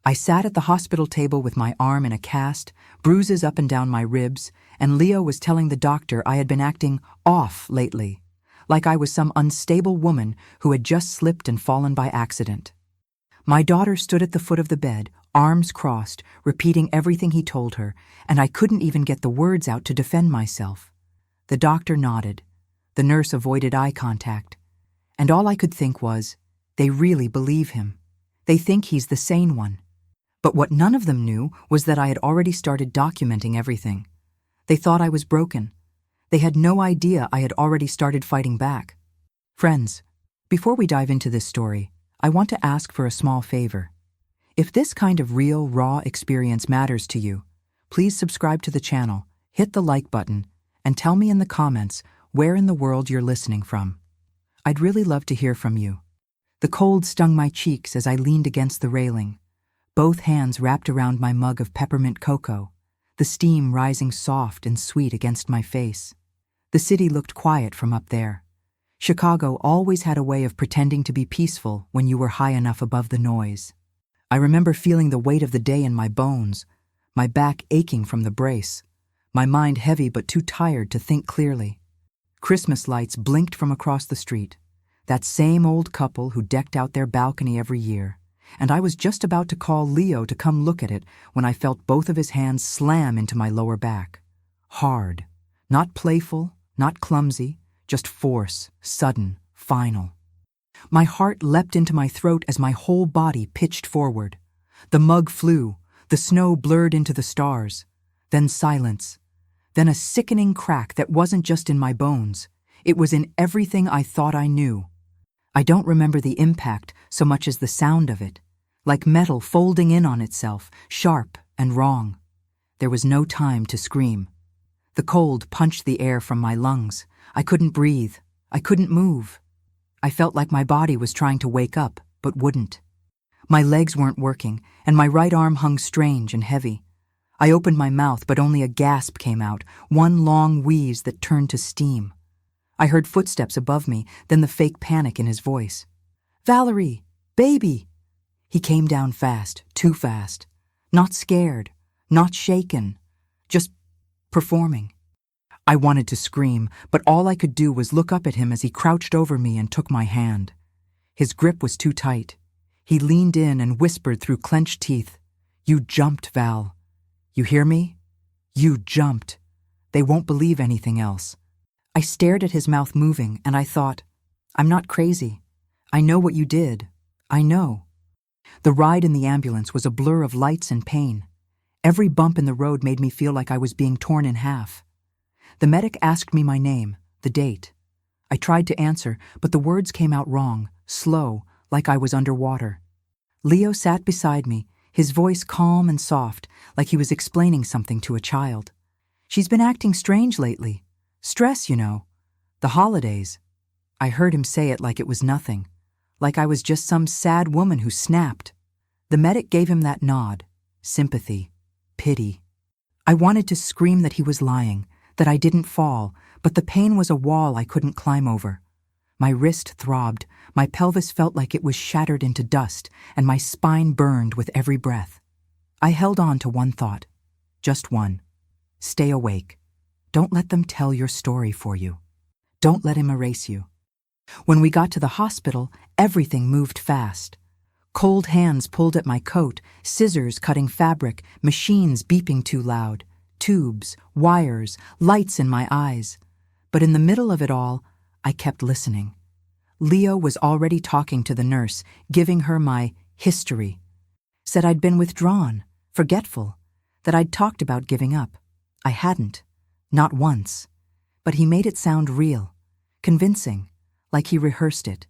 I sat at the hospital table with my arm in a cast, bruises up and down my ribs, and Leo was telling the doctor I had been acting off lately, like I was some unstable woman who had just slipped and fallen by accident. My daughter stood at the foot of the bed, arms crossed, repeating everything he told her, and I couldn't even get the words out to defend myself. The doctor nodded. The nurse avoided eye contact. And all I could think was, they really believe him. They think he's the sane one. But what none of them knew was that I had already started documenting everything. They thought I was broken. They had no idea I had already started fighting back. Friends, before we dive into this story, I want to ask for a small favor. If this kind of real, raw experience matters to you, please subscribe to the channel, hit the like button, and tell me in the comments where in the world you're listening from. I'd really love to hear from you. The cold stung my cheeks as I leaned against the railing, both hands wrapped around my mug of peppermint cocoa, the steam rising soft and sweet against my face. The city looked quiet from up there. Chicago always had a way of pretending to be peaceful when you were high enough above the noise. I remember feeling the weight of the day in my bones, my back aching from the brace, my mind heavy but too tired to think clearly. Christmas lights blinked from across the street, that same old couple who decked out their balcony every year, and I was just about to call Leo to come look at it when I felt both of his hands slam into my lower back. Hard, not playful, not clumsy, just force, sudden, final. My heart leapt into my throat as my whole body pitched forward. The mug flew, the snow blurred into the stars, then silence, then a sickening crack that wasn't just in my bones, it was in everything I thought I knew. I don't remember the impact so much as the sound of it, like metal folding in on itself, sharp and wrong. There was no time to scream. The cold punched the air from my lungs. I couldn't breathe. I couldn't move. I felt like my body was trying to wake up, but wouldn't. My legs weren't working, and my right arm hung strange and heavy. I opened my mouth, but only a gasp came out, one long wheeze that turned to steam. I heard footsteps above me, then the fake panic in his voice. "Valerie! Baby!" He came down fast, too fast. Not scared, not shaken, just performing. I wanted to scream, but all I could do was look up at him as he crouched over me and took my hand. His grip was too tight. He leaned in and whispered through clenched teeth, "You jumped, Val. You hear me? You jumped. They won't believe anything else." I stared at his mouth moving, and I thought, I'm not crazy. I know what you did. I know. The ride in the ambulance was a blur of lights and pain. Every bump in the road made me feel like I was being torn in half. The medic asked me my name, the date. I tried to answer, but the words came out wrong, slow, like I was underwater. Leo sat beside me, his voice calm and soft, like he was explaining something to a child. "She's been acting strange lately. Stress, you know. The holidays." I heard him say it like it was nothing, like I was just some sad woman who snapped. The medic gave him that nod, sympathy, pity. I wanted to scream that he was lying, that I didn't fall, but the pain was a wall I couldn't climb over. My wrist throbbed, my pelvis felt like it was shattered into dust, and my spine burned with every breath. I held on to one thought, just one. Stay awake. Don't let them tell your story for you. Don't let him erase you. When we got to the hospital, everything moved fast. Cold hands pulled at my coat, scissors cutting fabric, machines beeping too loud. Tubes, wires, lights in my eyes. But in the middle of it all, I kept listening. Leo was already talking to the nurse, giving her my history. Said I'd been withdrawn, forgetful, that I'd talked about giving up. I hadn't, not once. But he made it sound real, convincing, like he rehearsed it.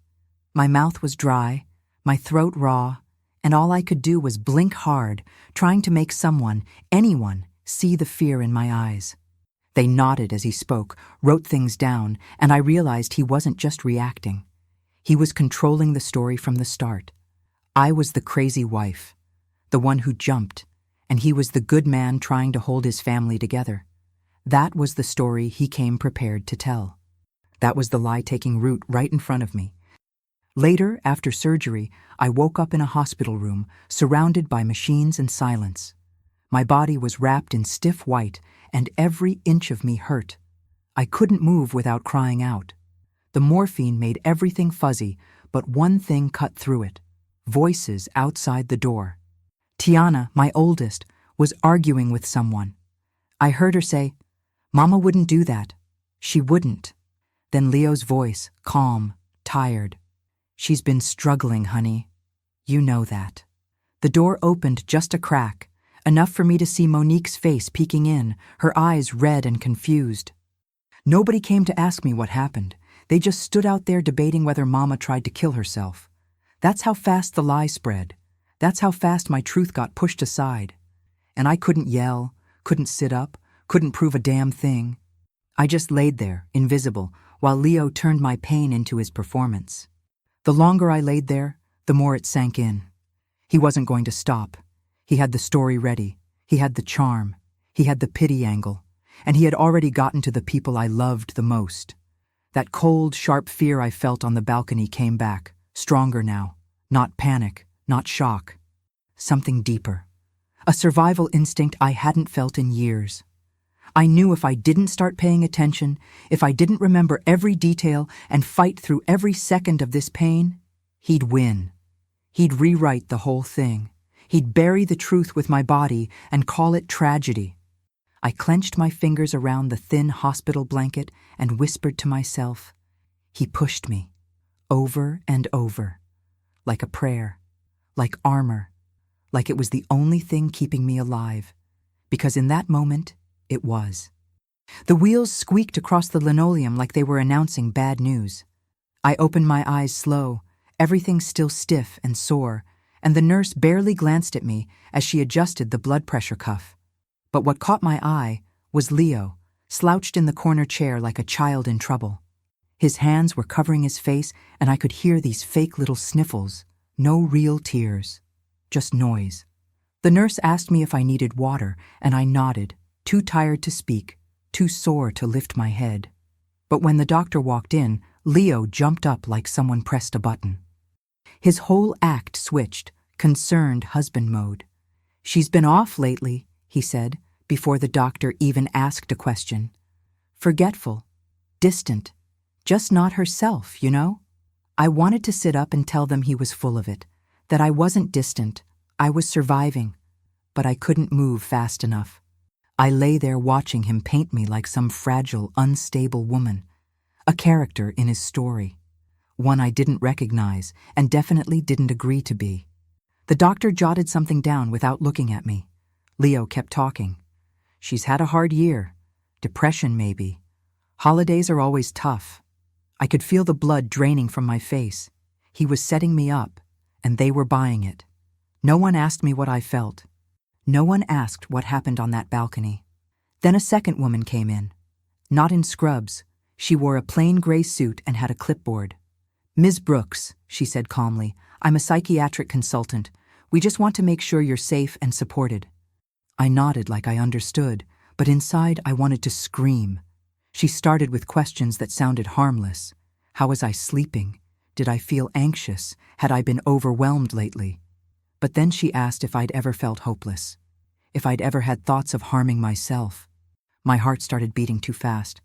My mouth was dry, my throat raw, and all I could do was blink hard, trying to make someone, anyone, see the fear in my eyes. They nodded as he spoke, wrote things down, and I realized he wasn't just reacting. He was controlling the story from the start. I was the crazy wife, the one who jumped, and he was the good man trying to hold his family together. That was the story he came prepared to tell. That was the lie taking root right in front of me. Later, after surgery, I woke up in a hospital room, surrounded by machines and silence. My body was wrapped in stiff white, and every inch of me hurt. I couldn't move without crying out. The morphine made everything fuzzy, but one thing cut through it: voices outside the door. Tiana, my oldest, was arguing with someone. I heard her say, "Mama wouldn't do that. She wouldn't." Then Leo's voice, calm, tired. "She's been struggling, honey. You know that." The door opened just a crack, enough for me to see Monique's face peeking in, her eyes red and confused. Nobody came to ask me what happened. They just stood out there debating whether Mama tried to kill herself. That's how fast the lie spread. That's how fast my truth got pushed aside. And I couldn't yell, couldn't sit up, couldn't prove a damn thing. I just laid there, invisible, while Leo turned my pain into his performance. The longer I laid there, the more it sank in. He wasn't going to stop. He had the story ready. He had the charm. He had the pity angle. And he had already gotten to the people I loved the most. That cold, sharp fear I felt on the balcony came back, stronger now. Not panic, not shock. Something deeper. A survival instinct I hadn't felt in years. I knew if I didn't start paying attention, if I didn't remember every detail and fight through every second of this pain, he'd win. He'd rewrite the whole thing. He'd bury the truth with my body and call it tragedy. I clenched my fingers around the thin hospital blanket and whispered to myself. He pushed me, over and over, like a prayer, like armor, like it was the only thing keeping me alive, because in that moment, it was. The wheels squeaked across the linoleum like they were announcing bad news. I opened my eyes slow, everything still stiff and sore, and the nurse barely glanced at me as she adjusted the blood pressure cuff. But what caught my eye was Leo, slouched in the corner chair like a child in trouble. His hands were covering his face, and I could hear these fake little sniffles, no real tears, just noise. The nurse asked me if I needed water, and I nodded, too tired to speak, too sore to lift my head. But when the doctor walked in, Leo jumped up like someone pressed a button. His whole act switched, concerned husband mode. "She's been off lately," he said, before the doctor even asked a question. "Forgetful, distant, just not herself, you know?" I wanted to sit up and tell them he was full of it, that I wasn't distant, I was surviving, but I couldn't move fast enough. I lay there watching him paint me like some fragile, unstable woman, a character in his story, one I didn't recognize and definitely didn't agree to be. The doctor jotted something down without looking at me. Leo kept talking. "She's had a hard year. Depression, maybe. Holidays are always tough." I could feel the blood draining from my face. He was setting me up, and they were buying it. No one asked me what I felt. No one asked what happened on that balcony. Then a second woman came in. Not in scrubs. She wore a plain gray suit and had a clipboard. "Ms. Brooks," she said calmly, "I'm a psychiatric consultant. We just want to make sure you're safe and supported." I nodded like I understood, but inside I wanted to scream. She started with questions that sounded harmless. How was I sleeping? Did I feel anxious? Had I been overwhelmed lately? But then she asked if I'd ever felt hopeless, if I'd ever had thoughts of harming myself. My heart started beating too fast,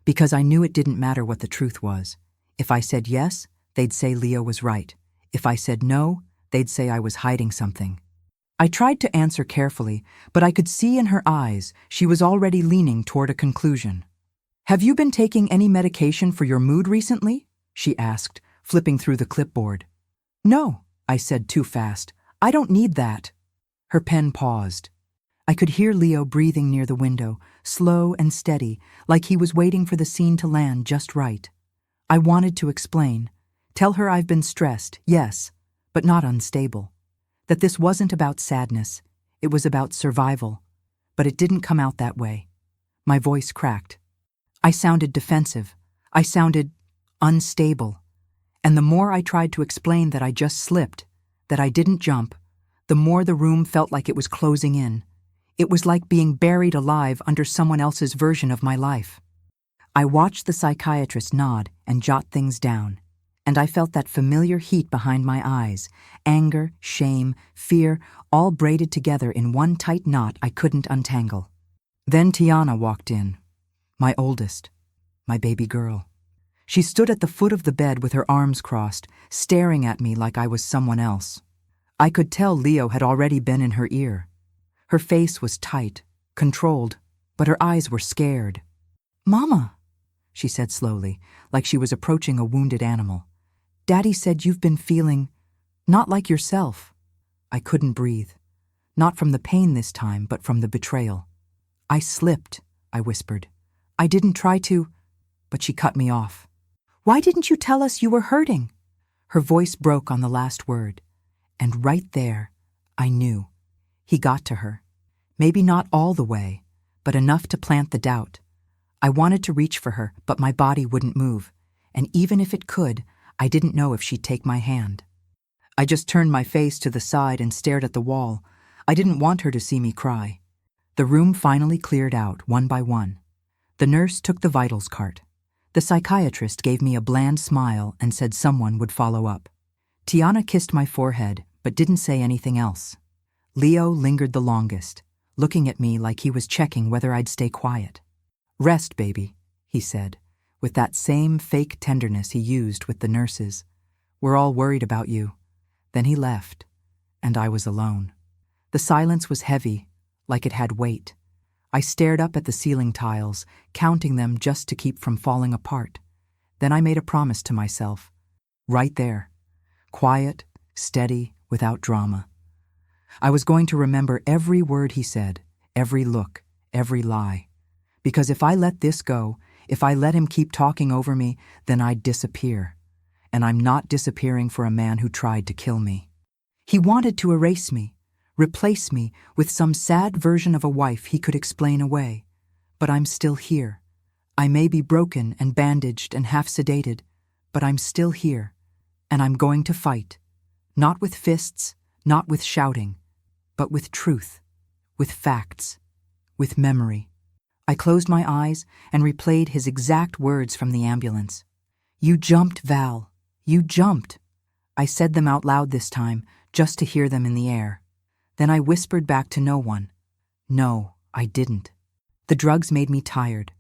because I knew it didn't matter what the truth was. If I said yes, they'd say Leo was right. If I said no, they'd say I was hiding something. I tried to answer carefully, but I could see in her eyes she was already leaning toward a conclusion. "Have you been taking any medication for your mood recently?" she asked, flipping through the clipboard. "No," I said too fast. "I don't need that." Her pen paused. I could hear Leo breathing near the window, slow and steady, like he was waiting for the scene to land just right. I wanted to explain, tell her I've been stressed, yes, but not unstable. That this wasn't about sadness, it was about survival. But it didn't come out that way. My voice cracked. I sounded defensive. I sounded unstable. And the more I tried to explain that I just slipped, that I didn't jump, the more the room felt like it was closing in. It was like being buried alive under someone else's version of my life. I watched the psychiatrist nod and jot things down. and I felt that familiar heat behind my eyes, anger, shame, fear, all braided together in one tight knot I couldn't untangle. Then Tiana walked in, my oldest, my baby girl. She stood at the foot of the bed with her arms crossed, staring at me like I was someone else. I could tell Leo had already been in her ear. Her face was tight, controlled, but her eyes were scared. "Mama," she said slowly, like she was approaching a wounded animal. "Daddy said you've been feeling not like yourself." I couldn't breathe. Not from the pain this time, but from the betrayal. "I slipped," I whispered. "I didn't try to," but she cut me off. "Why didn't you tell us you were hurting?" Her voice broke on the last word. And right there, I knew. He got to her. Maybe not all the way, but enough to plant the doubt. I wanted to reach for her, but my body wouldn't move. And even if it could, I didn't know if she'd take my hand. I just turned my face to the side and stared at the wall. I didn't want her to see me cry. The room finally cleared out, one by one. The nurse took the vitals cart. The psychiatrist gave me a bland smile and said someone would follow up. Tiana kissed my forehead, but didn't say anything else. Leo lingered the longest, looking at me like he was checking whether I'd stay quiet. "Rest, baby," he said, with that same fake tenderness he used with the nurses. "We're all worried about you." Then he left, and I was alone. The silence was heavy, like it had weight. I stared up at the ceiling tiles, counting them just to keep from falling apart. Then I made a promise to myself. Right there. Quiet, steady, without drama. I was going to remember every word he said, every look, every lie. Because if I let this go, if I let him keep talking over me, then I'd disappear. And I'm not disappearing for a man who tried to kill me. He wanted to erase me, replace me with some sad version of a wife he could explain away. But I'm still here. I may be broken and bandaged and half sedated, but I'm still here. And I'm going to fight. Not with fists, not with shouting, but with truth, with facts, with memory. I closed my eyes and replayed his exact words from the ambulance. "You jumped, Val. You jumped." I said them out loud this time, just to hear them in the air. Then I whispered back to no one. No, I didn't. The drugs made me tired,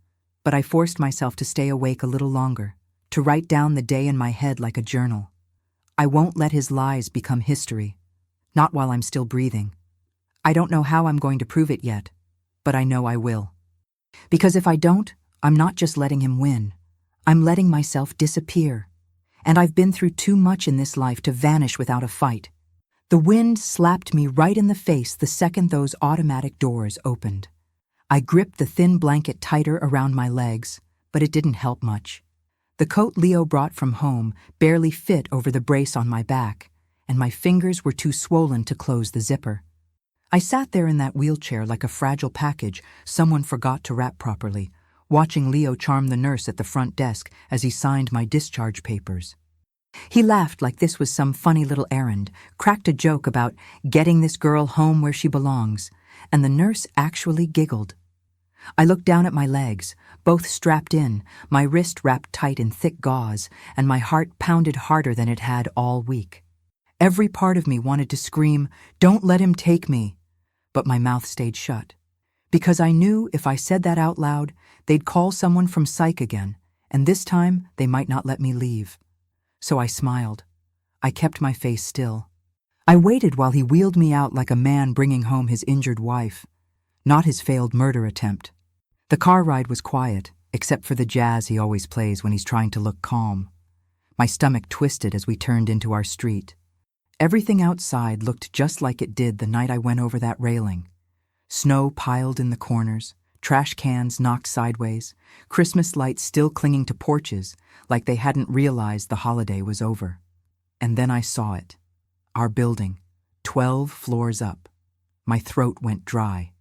but I forced myself to stay awake a little longer, to write down the day in my head like a journal. I won't let his lies become history. Not while I'm still breathing. I don't know how I'm going to prove it yet, but I know I will. Because if I don't, I'm not just letting him win. I'm letting myself disappear. And I've been through too much in this life to vanish without a fight. The wind slapped me right in the face the second those automatic doors opened. I gripped the thin blanket tighter around my legs, but it didn't help much. The coat Leo brought from home barely fit over the brace on my back, and my fingers were too swollen to close the zipper. I sat there in that wheelchair like a fragile package someone forgot to wrap properly, watching Leo charm the nurse at the front desk as he signed my discharge papers. He laughed like this was some funny little errand, cracked a joke about getting this girl home where she belongs, and the nurse actually giggled. I looked down at my legs, both strapped in, my wrist wrapped tight in thick gauze, and my heart pounded harder than it had all week. Every part of me wanted to scream, "Don't let him take me," but my mouth stayed shut. Because I knew if I said that out loud, they'd call someone from psych again, and this time they might not let me leave. So I smiled. I kept my face still. I waited while he wheeled me out like a man bringing home his injured wife, not his failed murder attempt. The car ride was quiet, except for the jazz he always plays when he's trying to look calm. My stomach twisted as we turned into our street. Everything outside looked just like it did the night I went over that railing. Snow piled in the corners, trash cans knocked sideways, Christmas lights still clinging to porches like they hadn't realized the holiday was over. And then I saw it. Our building, 12 floors up. My throat went dry.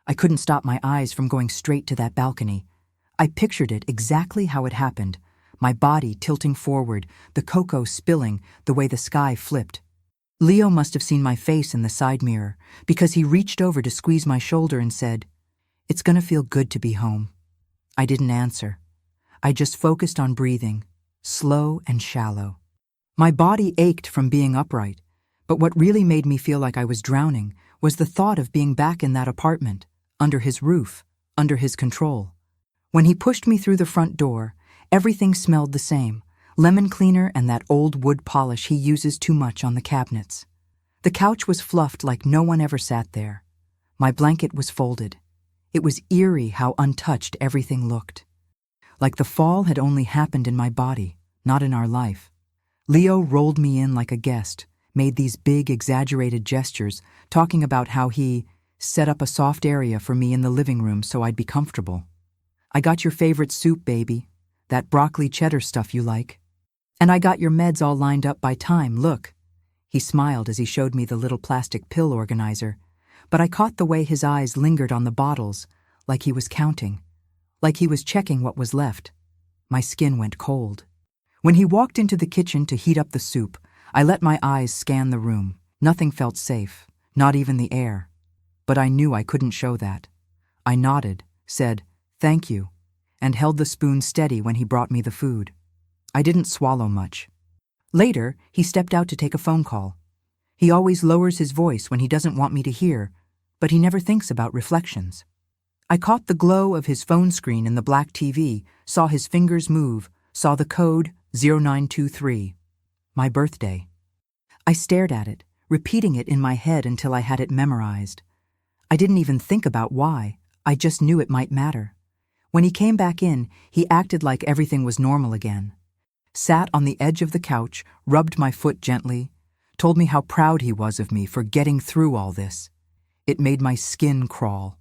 I couldn't stop my eyes from going straight to that balcony. I pictured it exactly how it happened, my body tilting forward, the cocoa spilling, the way the sky flipped. Leo must have seen my face in the side mirror, because he reached over to squeeze my shoulder and said, "It's gonna feel good to be home." I didn't answer. I just focused on breathing, slow and shallow. My body ached from being upright, but what really made me feel like I was drowning was the thought of being back in that apartment, under his roof, under his control. When he pushed me through the front door, everything smelled the same: lemon cleaner and that old wood polish he uses too much on the cabinets. The couch was fluffed like no one ever sat there. My blanket was folded. It was eerie how untouched everything looked. Like the fall had only happened in my body, not in our life. Leo rolled me in like a guest, made these big, exaggerated gestures, talking about how he set up a soft area for me in the living room so I'd be comfortable. "I got your favorite soup, baby. That broccoli cheddar stuff you like. And I got your meds all lined up by time, look." He smiled as he showed me the little plastic pill organizer, but I caught the way his eyes lingered on the bottles, like he was counting, like he was checking what was left. My skin went cold. When he walked into the kitchen to heat up the soup, I let my eyes scan the room. Nothing felt safe, not even the air. But I knew I couldn't show that. I nodded, said, "Thank you," and held the spoon steady when he brought me the food. I didn't swallow much. Later, he stepped out to take a phone call. He always lowers his voice when he doesn't want me to hear, but he never thinks about reflections. I caught the glow of his phone screen in the black TV, saw his fingers move, saw the code 0923. My birthday. I stared at it, repeating it in my head until I had it memorized. I didn't even think about why. I just knew it might matter. When he came back in, he acted like everything was normal again. Sat on the edge of the couch, rubbed my foot gently, told me how proud he was of me for getting through all this. It made my skin crawl.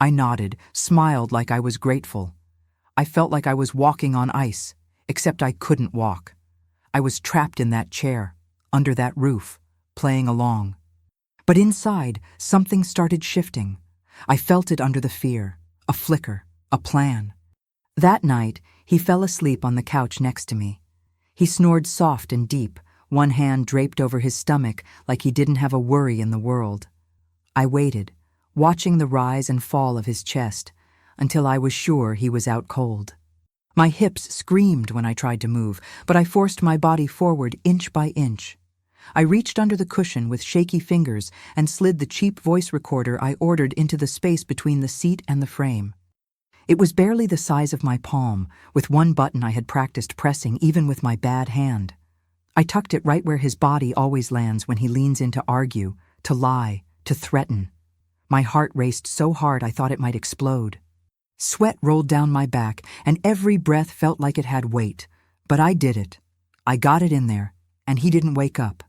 I nodded, smiled like I was grateful. I felt like I was walking on ice, except I couldn't walk. I was trapped in that chair, under that roof, playing along. But inside, something started shifting. I felt it under the fear, a flicker, a plan. That night, he fell asleep on the couch next to me. He snored soft and deep, one hand draped over his stomach like he didn't have a worry in the world. I waited, watching the rise and fall of his chest, until I was sure he was out cold. My hips screamed when I tried to move, but I forced my body forward inch by inch. I reached under the cushion with shaky fingers and slid the cheap voice recorder I ordered into the space between the seat and the frame. It was barely the size of my palm, with one button I had practiced pressing even with my bad hand. I tucked it right where his body always lands when he leans in to argue, to lie, to threaten. My heart raced so hard I thought it might explode. Sweat rolled down my back, and every breath felt like it had weight. But I did it. I got it in there, and he didn't wake up.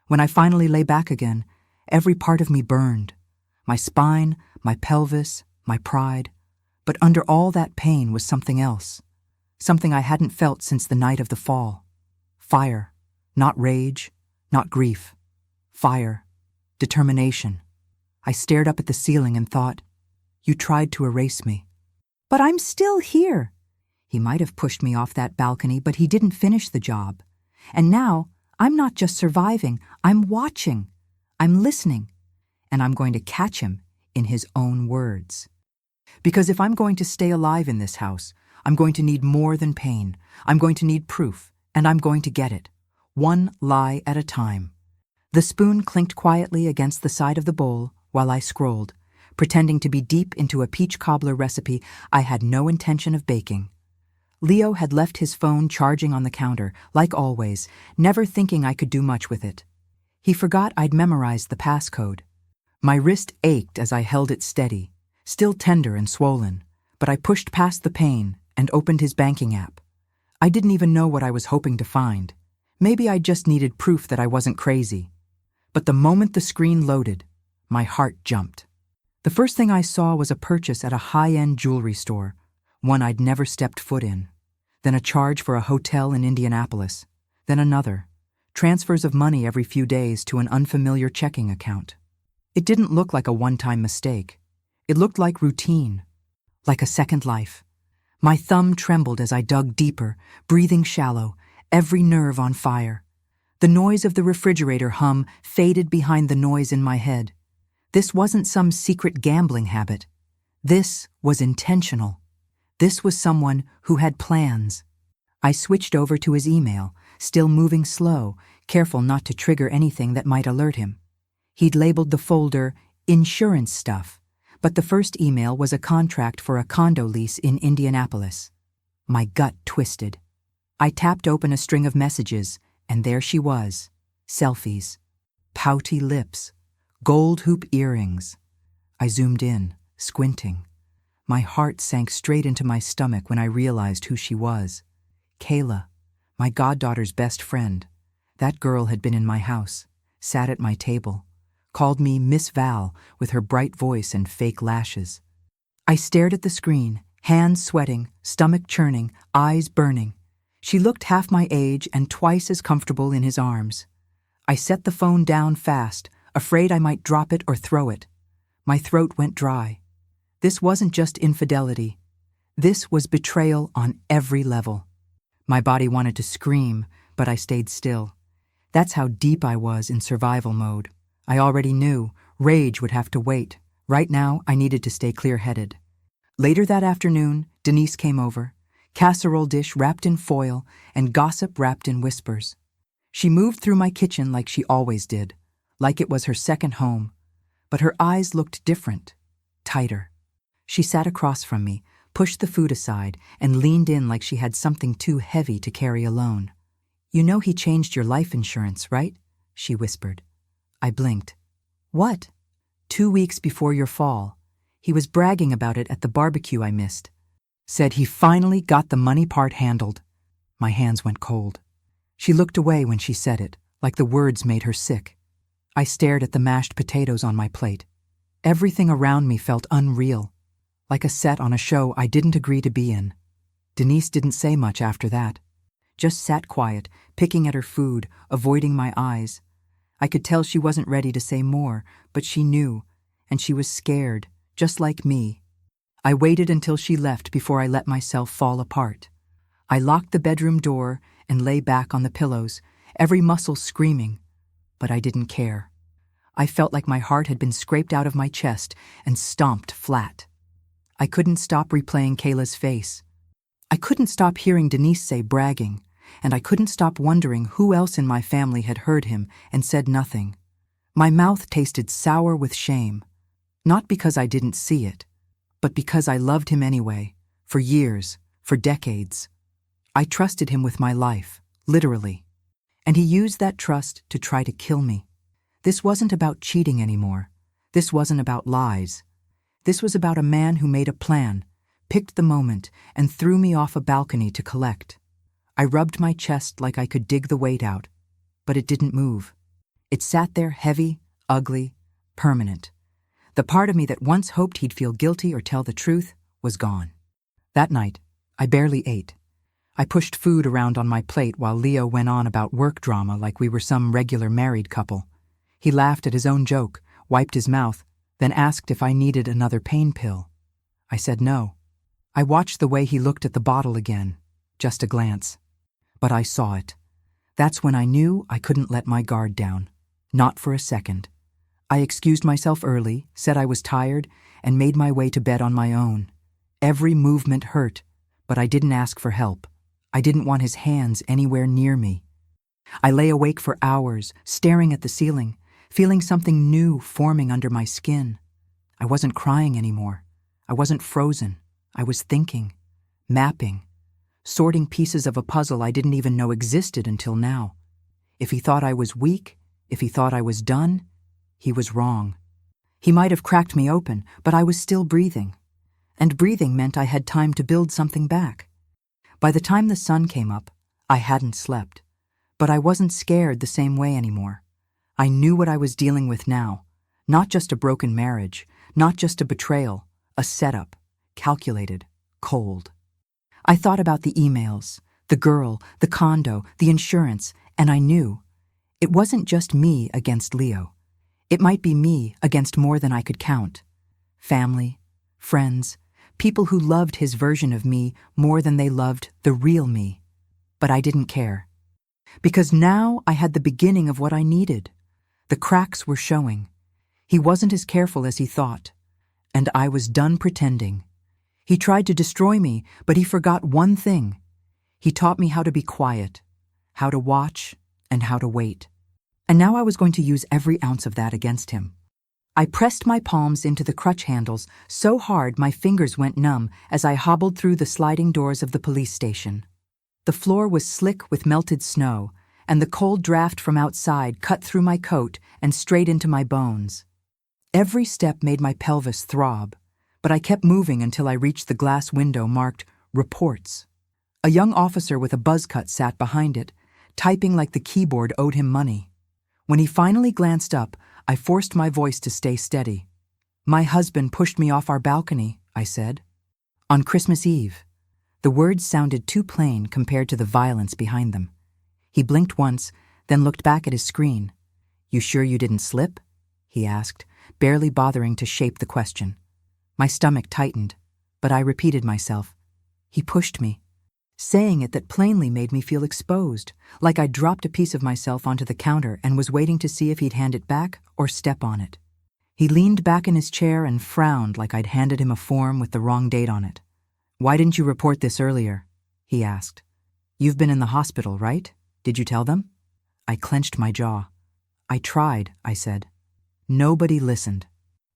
When I finally lay back again, every part of me burned. My spine, my pelvis, my pride. But under all that pain was something else. Something I hadn't felt since the night of the fall. Fire. Not rage, not grief. Fire. Determination. I stared up at the ceiling and thought, "You tried to erase me. But I'm still here." He might have pushed me off that balcony, but he didn't finish the job. And now, I'm not just surviving, I'm watching. I'm listening. And I'm going to catch him in his own words. Because if I'm going to stay alive in this house, I'm going to need more than pain. I'm going to need proof, and I'm going to get it. One lie at a time. The spoon clinked quietly against the side of the bowl while I scrolled, pretending to be deep into a peach cobbler recipe I had no intention of baking. Leo had left his phone charging on the counter, like always, never thinking I could do much with it. He forgot I'd memorized the passcode. My wrist ached as I held it steady, still tender and swollen, but I pushed past the pain and opened his banking app. I didn't even know what I was hoping to find. Maybe I just needed proof that I wasn't crazy. But the moment the screen loaded, my heart jumped. The first thing I saw was a purchase at a high-end jewelry store, one I'd never stepped foot in. Then a charge for a hotel in Indianapolis. Then another. Transfers of money every few days to an unfamiliar checking account. It didn't look like a one-time mistake. It looked like routine, like a second life. My thumb trembled as I dug deeper, breathing shallow, every nerve on fire. The noise of the refrigerator hum faded behind the noise in my head. This wasn't some secret gambling habit. This was intentional. This was someone who had plans. I switched over to his email, still moving slow, careful not to trigger anything that might alert him. He'd labeled the folder insurance stuff, but the first email was a contract for a condo lease in Indianapolis. My gut twisted. I tapped open a string of messages, and there she was. Selfies. Pouty lips. Gold hoop earrings. I zoomed in, squinting. My heart sank straight into my stomach when I realized who she was. Kayla, my goddaughter's best friend. That girl had been in my house, sat at my table, called me Miss Val with her bright voice and fake lashes. I stared at the screen, hands sweating, stomach churning, eyes burning. She looked half my age and twice as comfortable in his arms. I set the phone down fast, afraid I might drop it or throw it. My throat went dry. This wasn't just infidelity. This was betrayal on every level. My body wanted to scream, but I stayed still. That's how deep I was in survival mode. I already knew rage would have to wait. Right now, I needed to stay clear-headed. Later that afternoon, Denise came over, casserole dish wrapped in foil and gossip wrapped in whispers. She moved through my kitchen like she always did, like it was her second home, but her eyes looked different, tighter. She sat across from me, pushed the food aside, and leaned in like she had something too heavy to carry alone. "You know he changed your life insurance, right?" she whispered. I blinked. "What?" "2 weeks before your fall. He was bragging about it at the barbecue I missed. Said he finally got the money part handled." My hands went cold. She looked away when she said it, like the words made her sick. I stared at the mashed potatoes on my plate. Everything around me felt unreal, like a set on a show I didn't agree to be in. Denise didn't say much after that. Just sat quiet, picking at her food, avoiding my eyes. I could tell she wasn't ready to say more, but she knew, and she was scared, just like me. I waited until she left before I let myself fall apart. I locked the bedroom door and lay back on the pillows, every muscle screaming, but I didn't care. I felt like my heart had been scraped out of my chest and stomped flat. I couldn't stop replaying Kayla's face. I couldn't stop hearing Denise say bragging, and I couldn't stop wondering who else in my family had heard him and said nothing. My mouth tasted sour with shame, not because I didn't see it, but because I loved him anyway, for years, for decades. I trusted him with my life, literally. And he used that trust to try to kill me. This wasn't about cheating anymore. This wasn't about lies. This was about a man who made a plan, picked the moment, and threw me off a balcony to collect. I rubbed my chest like I could dig the weight out, but it didn't move. It sat there heavy, ugly, permanent. The part of me that once hoped he'd feel guilty or tell the truth was gone. That night, I barely ate. I pushed food around on my plate while Leo went on about work drama like we were some regular married couple. He laughed at his own joke, wiped his mouth, then asked if I needed another pain pill. I said no. I watched the way he looked at the bottle again, just a glance. But I saw it. That's when I knew I couldn't let my guard down. Not for a second. I excused myself early, said I was tired, and made my way to bed on my own. Every movement hurt, but I didn't ask for help. I didn't want his hands anywhere near me. I lay awake for hours, staring at the ceiling, feeling something new forming under my skin. I wasn't crying anymore. I wasn't frozen. I was thinking, mapping, sorting pieces of a puzzle I didn't even know existed until now. If he thought I was weak, if he thought I was done, he was wrong. He might have cracked me open, but I was still breathing. And breathing meant I had time to build something back. By the time the sun came up, I hadn't slept. But I wasn't scared the same way anymore. I knew what I was dealing with now. Not just a broken marriage, not just a betrayal, a setup, calculated, cold. I thought about the emails, the girl, the condo, the insurance, and I knew. It wasn't just me against Leo. It might be me against more than I could count. Family, friends, people who loved his version of me more than they loved the real me. But I didn't care. Because now I had the beginning of what I needed. The cracks were showing. He wasn't as careful as he thought. And I was done pretending. He tried to destroy me, but he forgot one thing. He taught me how to be quiet, how to watch, and how to wait. And now I was going to use every ounce of that against him. I pressed my palms into the crutch handles so hard my fingers went numb as I hobbled through the sliding doors of the police station. The floor was slick with melted snow, and the cold draft from outside cut through my coat and straight into my bones. Every step made my pelvis throb, but I kept moving until I reached the glass window marked "Reports." A young officer with a buzz cut sat behind it, typing like the keyboard owed him money. When he finally glanced up, I forced my voice to stay steady. "My husband pushed me off our balcony," I said. "On Christmas Eve." The words sounded too plain compared to the violence behind them. He blinked once, then looked back at his screen. "You sure you didn't slip?" he asked, barely bothering to shape the question. My stomach tightened, but I repeated myself. "He pushed me." Saying it that plainly made me feel exposed, like I'd dropped a piece of myself onto the counter and was waiting to see if he'd hand it back or step on it. He leaned back in his chair and frowned like I'd handed him a form with the wrong date on it. "Why didn't you report this earlier?" he asked. "You've been in the hospital, right? Did you tell them?" I clenched my jaw. "I tried," I said. Nobody listened.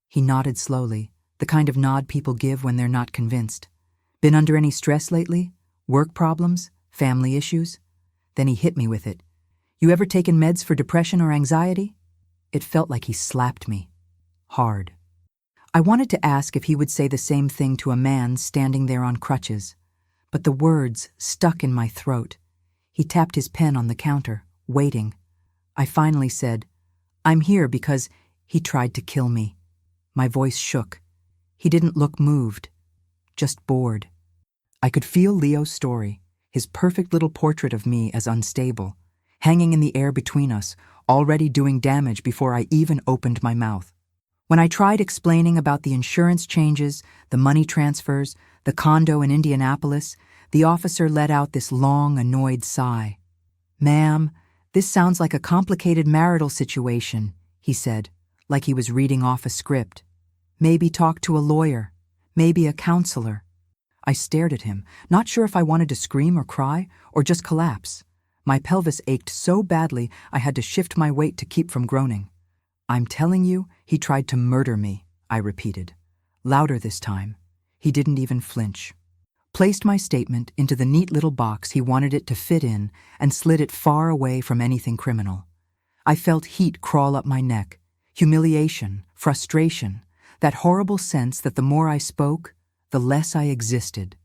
He nodded slowly, the kind of nod people give when they're not convinced. "Been under any stress lately? Work problems? Family issues?" Then he hit me with it. "You ever taken meds for depression or anxiety?" It felt like he slapped me. Hard. I wanted to ask if he would say the same thing to a man standing there on crutches, but the words stuck in my throat. He tapped his pen on the counter, waiting. I finally said, "I'm here because he tried to kill me." My voice shook. He didn't look moved, just bored. I could feel Leo's story, his perfect little portrait of me as unstable, hanging in the air between us, already doing damage before I even opened my mouth. When I tried explaining about the insurance changes, the money transfers, the condo in Indianapolis, the officer let out this long, annoyed sigh. "Ma'am, this sounds like a complicated marital situation," he said, like he was reading off a script. "Maybe talk to a lawyer, maybe a counselor." I stared at him, not sure if I wanted to scream or cry or just collapse. My pelvis ached so badly I had to shift my weight to keep from groaning. "I'm telling you, he tried to murder me," I repeated. Louder this time. He didn't even flinch. Placed my statement into the neat little box he wanted it to fit in and slid it far away from anything criminal. I felt heat crawl up my neck, humiliation, frustration, that horrible sense that the more I spoke, the less I existed.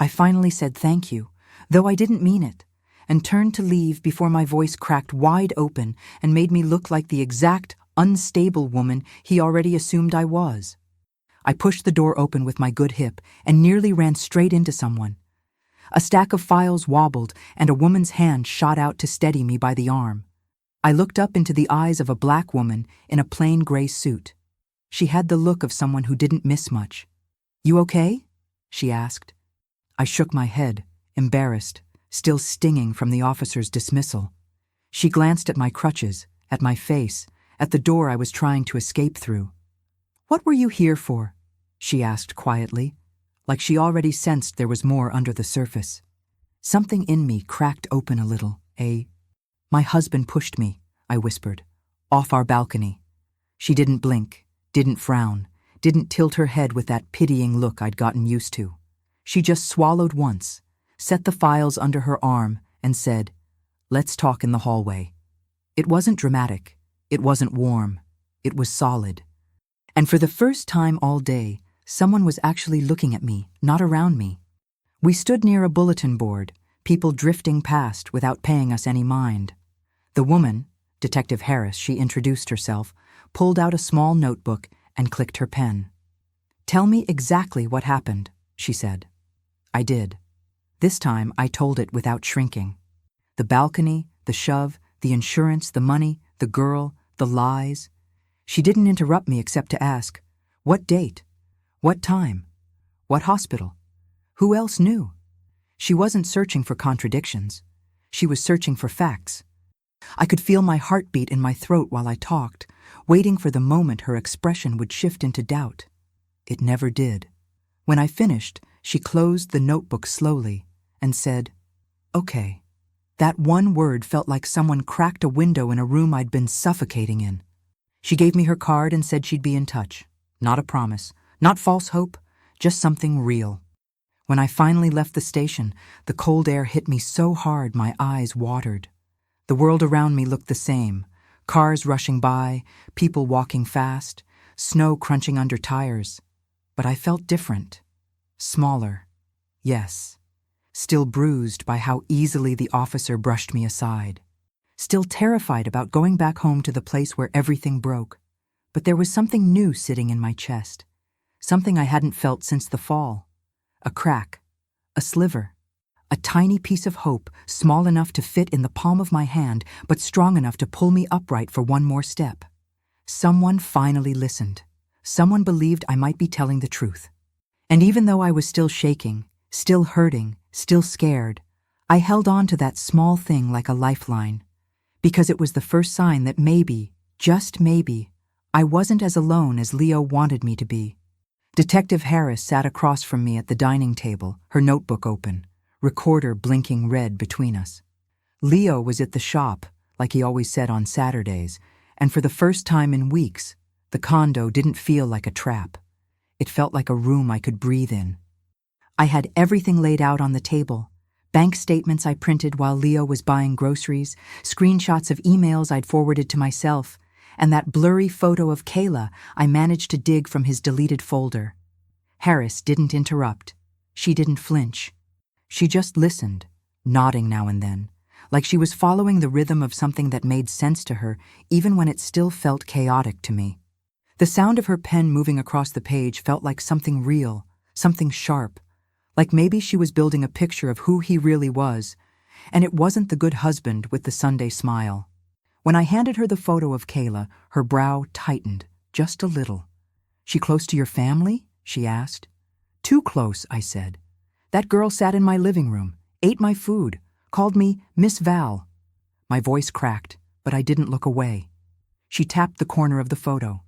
I finally said thank you, though I didn't mean it, and turned to leave before my voice cracked wide open and made me look like the exact, unstable woman he already assumed I was. I pushed the door open with my good hip and nearly ran straight into someone. A stack of files wobbled and a woman's hand shot out to steady me by the arm. I looked up into the eyes of a black woman in a plain gray suit. She had the look of someone who didn't miss much. "You okay?" she asked. I shook my head, embarrassed, still stinging from the officer's dismissal. She glanced at my crutches, at my face, at the door I was trying to escape through. "What were you here for?" she asked quietly, like she already sensed there was more under the surface. Something in me cracked open a little. "My husband pushed me," I whispered, "off our balcony." She didn't blink, didn't frown, didn't tilt her head with that pitying look I'd gotten used to. She just swallowed once, set the files under her arm, and said, "Let's talk in the hallway." It wasn't dramatic. It wasn't warm. It was solid. And for the first time all day, someone was actually looking at me, not around me. We stood near a bulletin board, people drifting past without paying us any mind. The woman, Detective Harris, she introduced herself, pulled out a small notebook and clicked her pen. "Tell me exactly what happened," she said. I did. This time I told it without shrinking. The balcony, the shove, the insurance, the money, the girl, the lies. She didn't interrupt me except to ask, "What date? What time? What hospital? Who else knew?" She wasn't searching for contradictions. She was searching for facts. I could feel my heartbeat in my throat while I talked, waiting for the moment her expression would shift into doubt. It never did. When I finished, she closed the notebook slowly and said, "Okay, That one word felt like someone cracked a window in a room I'd been suffocating in. She gave me her card and said she'd be in touch. Not a promise, not false hope, just something real. When I finally left the station, the cold air hit me so hard my eyes watered. The world around me looked the same. Cars rushing by, people walking fast, snow crunching under tires. But I felt different. Smaller. Yes. Still bruised by how easily the officer brushed me aside. Still terrified about going back home to the place where everything broke. But there was something new sitting in my chest. Something I hadn't felt since the fall. A crack. A sliver. A tiny piece of hope, small enough to fit in the palm of my hand, but strong enough to pull me upright for one more step. Someone finally listened. Someone believed I might be telling the truth. And even though I was still shaking, still hurting, still scared, I held on to that small thing like a lifeline. Because it was the first sign that maybe, just maybe, I wasn't as alone as Leo wanted me to be. Detective Harris sat across from me at the dining table, her notebook open, recorder blinking red between us. Leo was at the shop, like he always said on Saturdays, and for the first time in weeks, the condo didn't feel like a trap. It felt like a room I could breathe in. I had everything laid out on the table. Bank statements I printed while Leo was buying groceries, screenshots of emails I'd forwarded to myself, and that blurry photo of Kayla I managed to dig from his deleted folder. Harris didn't interrupt. She didn't flinch. She just listened, nodding now and then, like she was following the rhythm of something that made sense to her, even when it still felt chaotic to me. The sound of her pen moving across the page felt like something real, something sharp, like maybe she was building a picture of who he really was, and it wasn't the good husband with the Sunday smile. When I handed her the photo of Kayla, her brow tightened, just a little. "She close to your family?" she asked. "Too close," I said. "That girl sat in my living room, ate my food, called me Miss Val." My voice cracked, but I didn't look away. She tapped the corner of the photo.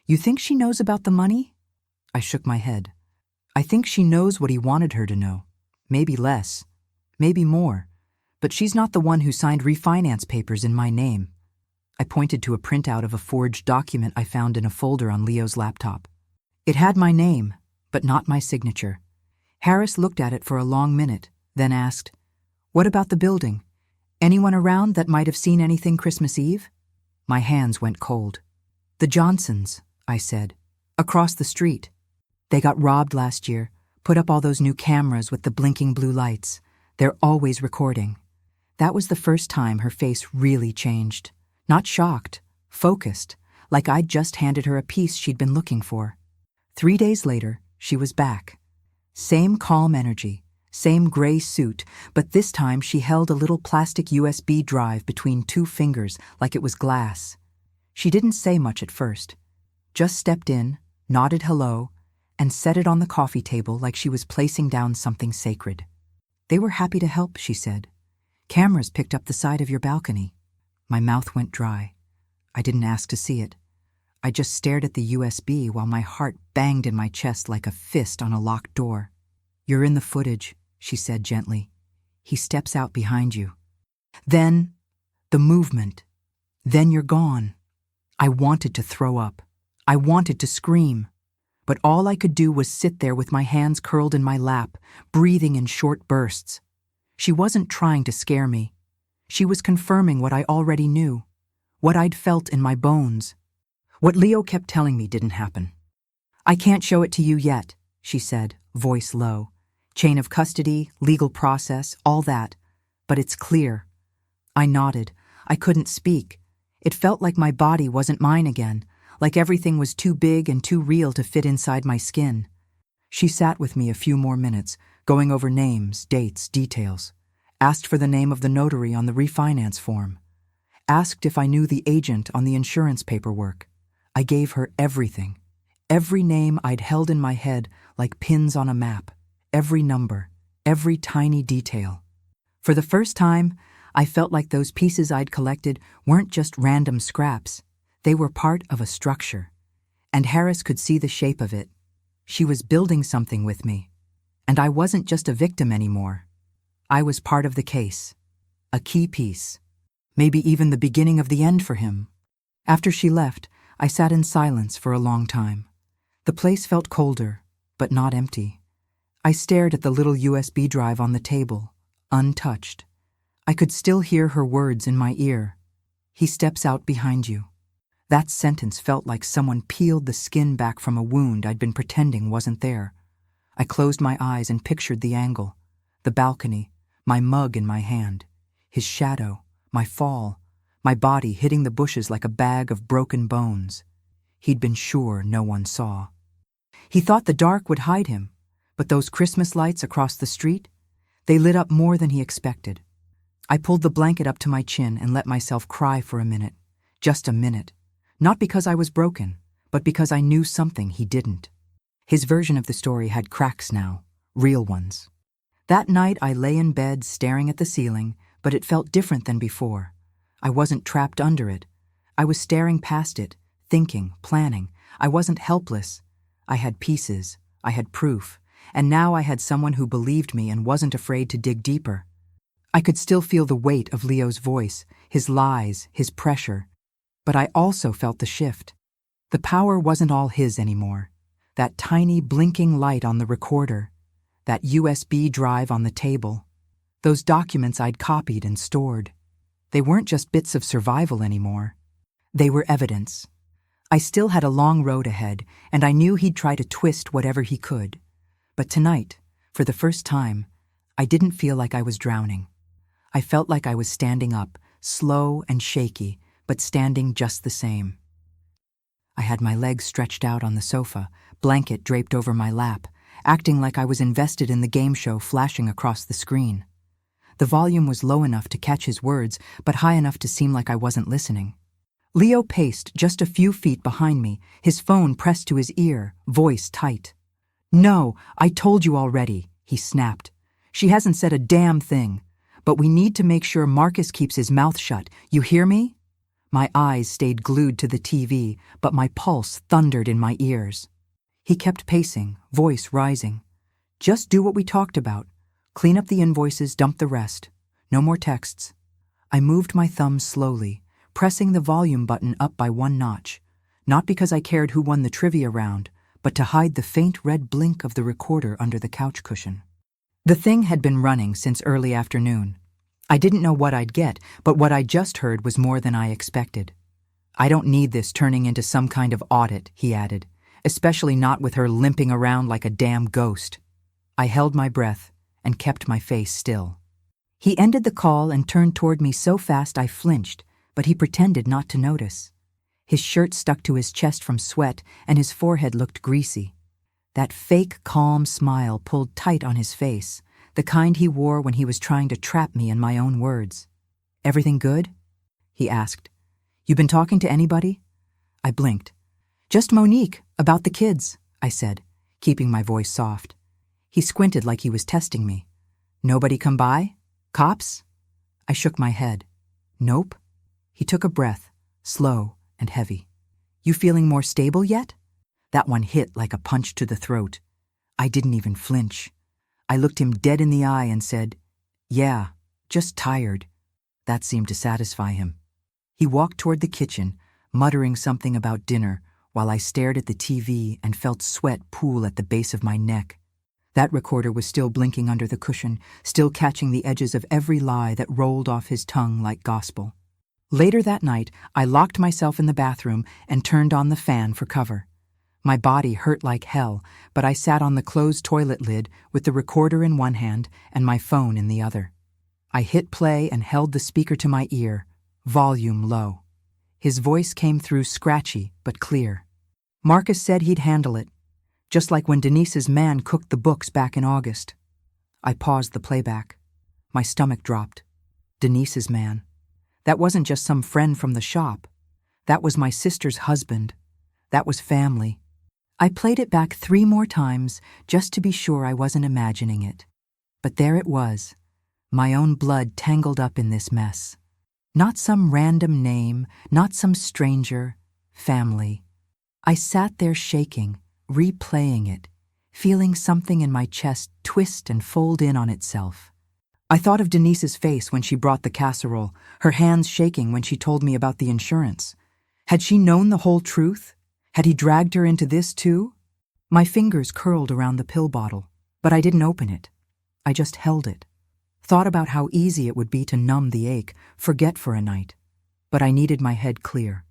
"You think she knows about the money?" I shook my head. "I think she knows what he wanted her to know. Maybe less. Maybe more. But she's not the one who signed refinance papers in my name." I pointed to a printout of a forged document I found in a folder on Leo's laptop. It had my name, but not my signature. Harris looked at it for a long minute, then asked, "What about the building? Anyone around that might have seen anything Christmas Eve?" My hands went cold. "The Johnsons," I said. "Across the street. They got robbed last year, put up all those new cameras with the blinking blue lights. They're always recording." That was the first time her face really changed. Not shocked, focused, like I'd just handed her a piece she'd been looking for. 3 days later, she was back. Same calm energy, same gray suit, but this time she held a little plastic USB drive between 2 fingers like it was glass. She didn't say much at first, just stepped in, nodded hello, and set it on the coffee table like she was placing down something sacred. "They were happy to help," she said. "Cameras picked up the side of your balcony." My mouth went dry. I didn't ask to see it. I just stared at the USB while my heart banged in my chest like a fist on a locked door. "You're in the footage," she said gently. "He steps out behind you. Then, the movement. Then you're gone." I wanted to throw up. I wanted to scream. But all I could do was sit there with my hands curled in my lap, breathing in short bursts. She wasn't trying to scare me. She was confirming what I already knew, what I'd felt in my bones. What Leo kept telling me didn't happen. "I can't show it to you yet," she said, voice low. "Chain of custody, legal process, all that. But it's clear." I nodded. I couldn't speak. It felt like my body wasn't mine again, like everything was too big and too real to fit inside my skin. She sat with me a few more minutes, going over names, dates, details. Asked for the name of the notary on the refinance form. Asked if I knew the agent on the insurance paperwork. I gave her everything. Every name I'd held in my head like pins on a map. Every number. Every tiny detail. For the first time, I felt like those pieces I'd collected weren't just random scraps. They were part of a structure. And Harris could see the shape of it. She was building something with me. And I wasn't just a victim anymore. I was part of the case. A key piece. Maybe even the beginning of the end for him. After she left, I sat in silence for a long time. The place felt colder, but not empty. I stared at the little USB drive on the table, untouched. I could still hear her words in my ear. He steps out behind you. That sentence felt like someone peeled the skin back from a wound I'd been pretending wasn't there. I closed my eyes and pictured the angle, the balcony, my mug in my hand, his shadow, my fall, my body hitting the bushes like a bag of broken bones. He'd been sure no one saw. He thought the dark would hide him, but those Christmas lights across the street, they lit up more than he expected. I pulled the blanket up to my chin and let myself cry for a minute, just a minute, not because I was broken, but because I knew something he didn't. His version of the story had cracks now, real ones. That night I lay in bed staring at the ceiling, but it felt different than before. I wasn't trapped under it. I was staring past it, thinking, planning. I wasn't helpless. I had pieces. I had proof. And now I had someone who believed me and wasn't afraid to dig deeper. I could still feel the weight of Leo's voice, his lies, his pressure. But I also felt the shift. The power wasn't all his anymore. That tiny blinking light on the recorder, that USB drive on the table, those documents I'd copied and stored. They weren't just bits of survival anymore. They were evidence. I still had a long road ahead, and I knew he'd try to twist whatever he could. But tonight, for the first time, I didn't feel like I was drowning. I felt like I was standing up, slow and shaky, but standing just the same. I had my legs stretched out on the sofa, blanket draped over my lap, acting like I was invested in the game show flashing across the screen. The volume was low enough to catch his words, but high enough to seem like I wasn't listening. Leo paced just a few feet behind me, his phone pressed to his ear, voice tight. "No, I told you already," he snapped. "She hasn't said a damn thing. But we need to make sure Marcus keeps his mouth shut. You hear me?" My eyes stayed glued to the TV, but my pulse thundered in my ears. He kept pacing, voice rising. "Just do what we talked about. Clean up the invoices, dump the rest. No more texts." I moved my thumb slowly, pressing the volume button up by one notch, not because I cared who won the trivia round, but to hide the faint red blink of the recorder under the couch cushion. The thing had been running since early afternoon. I didn't know what I'd get, but what I just heard was more than I expected. "I don't need this turning into some kind of audit," he added, "especially not with her limping around like a damn ghost." I held my breath and kept my face still. He ended the call and turned toward me so fast I flinched, but he pretended not to notice. His shirt stuck to his chest from sweat, and his forehead looked greasy. That fake, calm smile pulled tight on his face, the kind he wore when he was trying to trap me in my own words. "Everything good?" he asked. "You been talking to anybody?" I blinked. "Just Monique, about the kids," I said, keeping my voice soft. He squinted like he was testing me. "Nobody come by? Cops?" I shook my head. "Nope." He took a breath, slow and heavy. "You feeling more stable yet?" That one hit like a punch to the throat. I didn't even flinch. I looked him dead in the eye and said, "Yeah, just tired." That seemed to satisfy him. He walked toward the kitchen, muttering something about dinner, while I stared at the TV and felt sweat pool at the base of my neck. That recorder was still blinking under the cushion, still catching the edges of every lie that rolled off his tongue like gospel. Later that night, I locked myself in the bathroom and turned on the fan for cover. My body hurt like hell, but I sat on the closed toilet lid with the recorder in one hand and my phone in the other. I hit play and held the speaker to my ear, volume low. His voice came through scratchy but clear. Marcus said he'd handle it, just like when Denise's man cooked the books back in August. I paused the playback. My stomach dropped. Denise's man. That wasn't just some friend from the shop. That was my sister's husband. That was family. I played it back 3 more times just to be sure I wasn't imagining it. But there it was, my own blood tangled up in this mess. Not some random name, not some stranger, family. I sat there shaking, replaying it, feeling something in my chest twist and fold in on itself. I thought of Denise's face when she brought the casserole, her hands shaking when she told me about the insurance. Had she known the whole truth? Had he dragged her into this too? My fingers curled around the pill bottle, but I didn't open it. I just held it. Thought about how easy it would be to numb the ache, forget for a night. But I needed my head clear.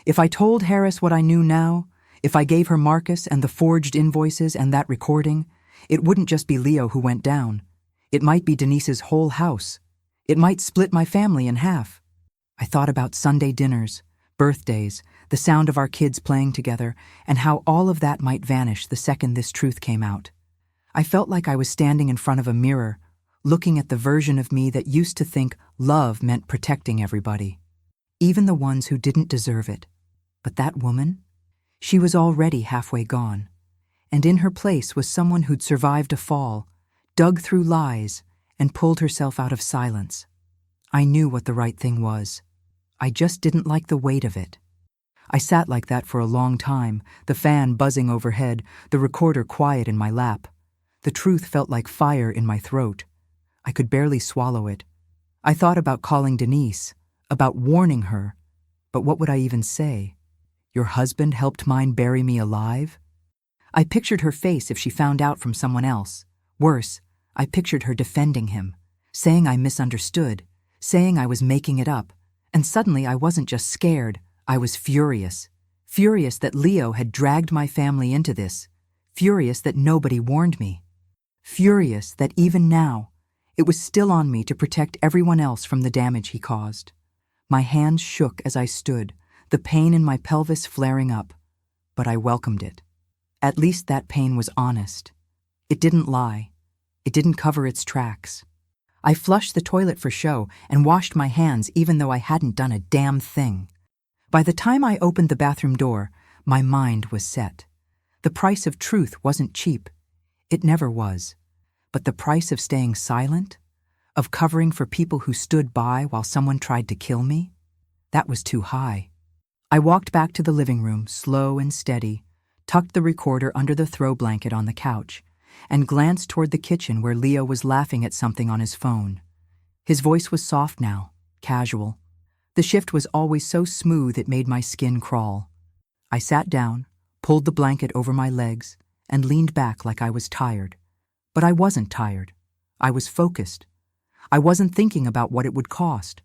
If I told Harris what I knew now, if I gave her Marcus and the forged invoices and that recording, it wouldn't just be Leo who went down. It might be Denise's whole house. It might split my family in half. I thought about Sunday dinners, birthdays, the sound of our kids playing together, and how all of that might vanish the second this truth came out. I felt like I was standing in front of a mirror, looking at the version of me that used to think love meant protecting everybody, even the ones who didn't deserve it. But that woman? She was already halfway gone, and in her place was someone who'd survived a fall, dug through lies, and pulled herself out of silence. I knew what the right thing was. I just didn't like the weight of it. I sat like that for a long time, the fan buzzing overhead, the recorder quiet in my lap. The truth felt like fire in my throat. I could barely swallow it. I thought about calling Denise, about warning her, but what would I even say? Your husband helped mine bury me alive? I pictured her face if she found out from someone else. Worse, I pictured her defending him, saying I misunderstood, saying I was making it up, and suddenly I wasn't just scared, I was furious. Furious that Leo had dragged my family into this, furious that nobody warned me, furious that even now, it was still on me to protect everyone else from the damage he caused. My hands shook as I stood, the pain in my pelvis flaring up, but I welcomed it. At least that pain was honest. It didn't lie. It didn't cover its tracks. I flushed the toilet for show and washed my hands even though I hadn't done a damn thing. By the time I opened the bathroom door, my mind was set. The price of truth wasn't cheap. It never was. But the price of staying silent, of covering for people who stood by while someone tried to kill me, that was too high. I walked back to the living room, slow and steady, tucked the recorder under the throw blanket on the couch, and glanced toward the kitchen where Leo was laughing at something on his phone. His voice was soft now, casual. The shift was always so smooth it made my skin crawl. I sat down, pulled the blanket over my legs, and leaned back like I was tired. But I wasn't tired. I was focused. I wasn't thinking about what it would cost.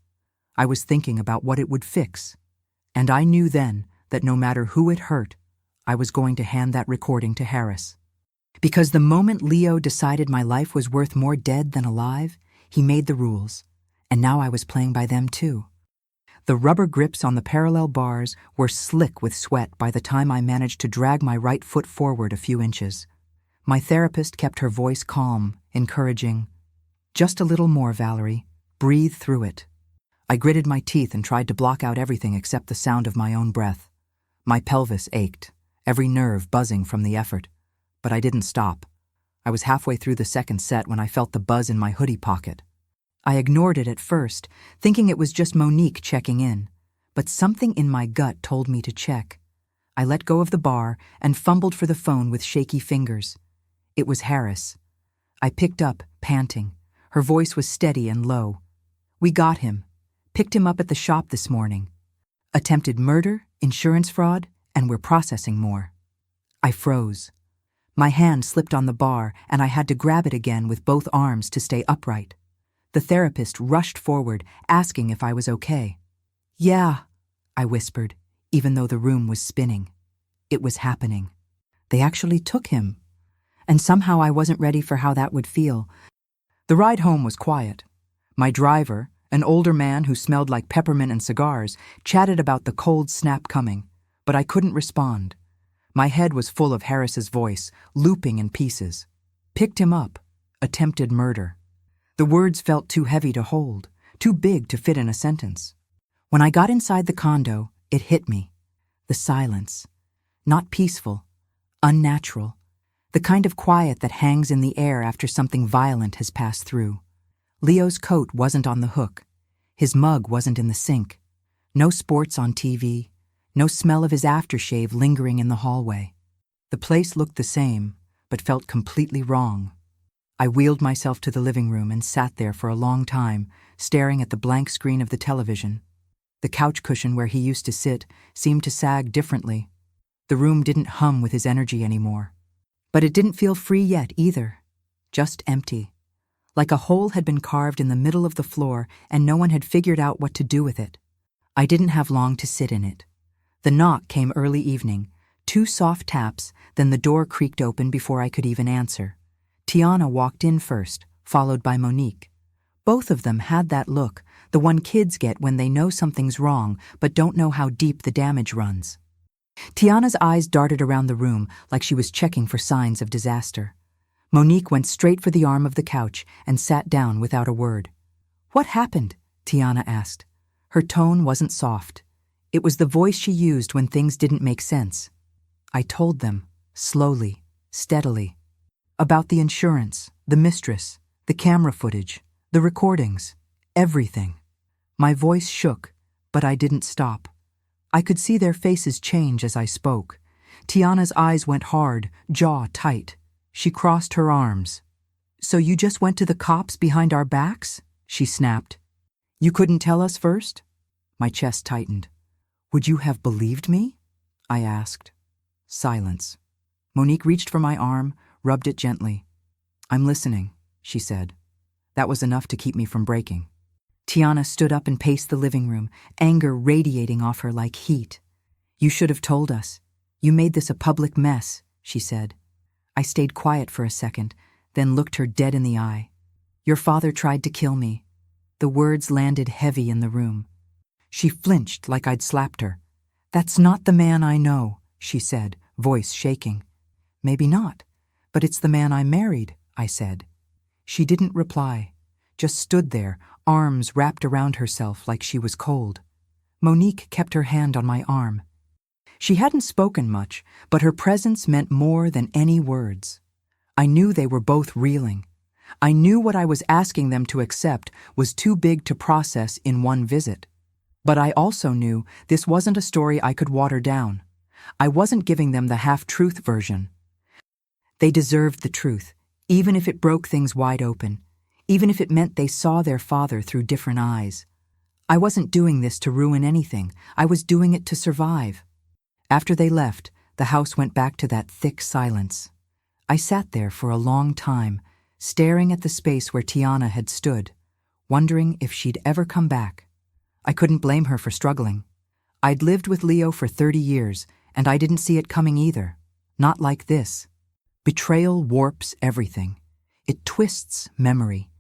I was thinking about what it would fix. And I knew then that no matter who it hurt, I was going to hand that recording to Harris. Because the moment Leo decided my life was worth more dead than alive, he made the rules, and now I was playing by them too. The rubber grips on the parallel bars were slick with sweat by the time I managed to drag my right foot forward a few inches. My therapist kept her voice calm, encouraging. Just a little more, Valerie. Breathe through it. I gritted my teeth and tried to block out everything except the sound of my own breath. My pelvis ached, every nerve buzzing from the effort. But I didn't stop. I was halfway through the second set when I felt the buzz in my hoodie pocket. I ignored it at first, thinking it was just Monique checking in. But something in my gut told me to check. I let go of the bar and fumbled for the phone with shaky fingers. It was Harris. I picked up, panting. Her voice was steady and low. We got him. Picked him up at the shop this morning. Attempted murder, insurance fraud, and we're processing more. I froze. My hand slipped on the bar, and I had to grab it again with both arms to stay upright. The therapist rushed forward, asking if I was okay. Yeah, I whispered, even though the room was spinning. It was happening. They actually took him. And somehow I wasn't ready for how that would feel. The ride home was quiet. My driver, an older man who smelled like peppermint and cigars, chatted about the cold snap coming, but I couldn't respond. My head was full of Harris's voice, looping in pieces. Picked him up. Attempted murder. The words felt too heavy to hold, too big to fit in a sentence. When I got inside the condo, it hit me. The silence. Not peaceful. Unnatural. The kind of quiet that hangs in the air after something violent has passed through. Leo's coat wasn't on the hook. His mug wasn't in the sink. No sports on TV. No smell of his aftershave lingering in the hallway. The place looked the same, but felt completely wrong. I wheeled myself to the living room and sat there for a long time, staring at the blank screen of the television. The couch cushion where he used to sit seemed to sag differently. The room didn't hum with his energy anymore. But it didn't feel free yet either. Just empty. Like a hole had been carved in the middle of the floor and no one had figured out what to do with it. I didn't have long to sit in it. The knock came early evening, 2 soft taps, then the door creaked open before I could even answer. Tiana walked in first, followed by Monique. Both of them had that look, the one kids get when they know something's wrong but don't know how deep the damage runs. Tiana's eyes darted around the room like she was checking for signs of disaster. Monique went straight for the arm of the couch and sat down without a word. "What happened?" Tiana asked. Her tone wasn't soft. It was the voice she used when things didn't make sense. I told them, slowly, steadily, about the insurance, the mistress, the camera footage, the recordings, everything. My voice shook, but I didn't stop. I could see their faces change as I spoke. Tiana's eyes went hard, jaw tight. She crossed her arms. "So you just went to the cops behind our backs?" she snapped. "You couldn't tell us first?" My chest tightened. "Would you have believed me?" I asked. Silence. Monique reached for my arm, rubbed it gently. "I'm listening," she said. That was enough to keep me from breaking. Tiana stood up and paced the living room, anger radiating off her like heat. "You should have told us. You made this a public mess," she said. I stayed quiet for a second, then looked her dead in the eye. "Your father tried to kill me." The words landed heavy in the room. She flinched like I'd slapped her. "That's not the man I know," she said, voice shaking. "Maybe not, but it's the man I married," I said. She didn't reply, just stood there, arms wrapped around herself like she was cold. Monique kept her hand on my arm. She hadn't spoken much, but her presence meant more than any words. I knew they were both reeling. I knew what I was asking them to accept was too big to process in one visit. But I also knew this wasn't a story I could water down. I wasn't giving them the half-truth version. They deserved the truth, even if it broke things wide open, even if it meant they saw their father through different eyes. I wasn't doing this to ruin anything. I was doing it to survive. After they left, the house went back to that thick silence. I sat there for a long time, staring at the space where Tiana had stood, wondering if she'd ever come back. I couldn't blame her for struggling. I'd lived with Leo for 30 years, and I didn't see it coming either. Not like this. Betrayal warps everything. It twists memory.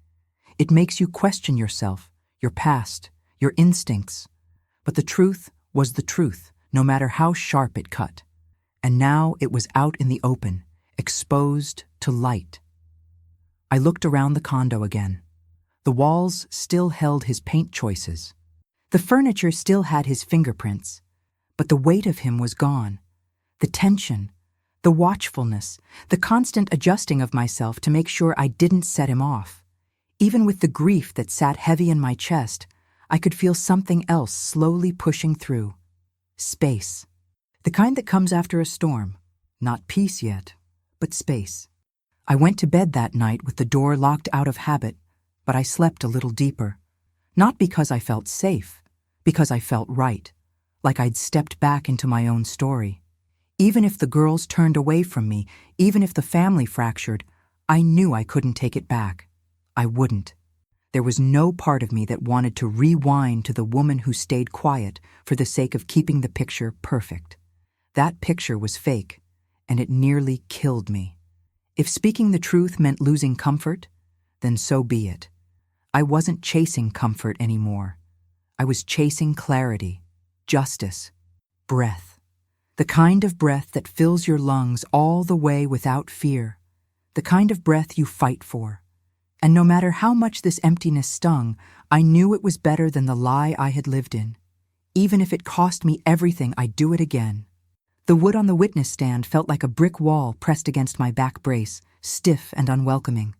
It makes you question yourself, your past, your instincts. But the truth was the truth, no matter how sharp it cut. And now it was out in the open, exposed to light. I looked around the condo again. The walls still held his paint choices. The furniture still had his fingerprints. But the weight of him was gone. The tension, the watchfulness, the constant adjusting of myself to make sure I didn't set him off. Even with the grief that sat heavy in my chest, I could feel something else slowly pushing through. Space. The kind that comes after a storm. Not peace yet, but space. I went to bed that night with the door locked out of habit, but I slept a little deeper. Not because I felt safe, because I felt right, like I'd stepped back into my own story. Even if the girls turned away from me, even if the family fractured, I knew I couldn't take it back. I wouldn't. There was no part of me that wanted to rewind to the woman who stayed quiet for the sake of keeping the picture perfect. That picture was fake, and it nearly killed me. If speaking the truth meant losing comfort, then so be it. I wasn't chasing comfort anymore. I was chasing clarity, justice, breath. The kind of breath that fills your lungs all the way without fear. The kind of breath you fight for. And no matter how much this emptiness stung, I knew it was better than the lie I had lived in. Even if it cost me everything, I'd do it again. The wood on the witness stand felt like a brick wall pressed against my back brace, stiff and unwelcoming.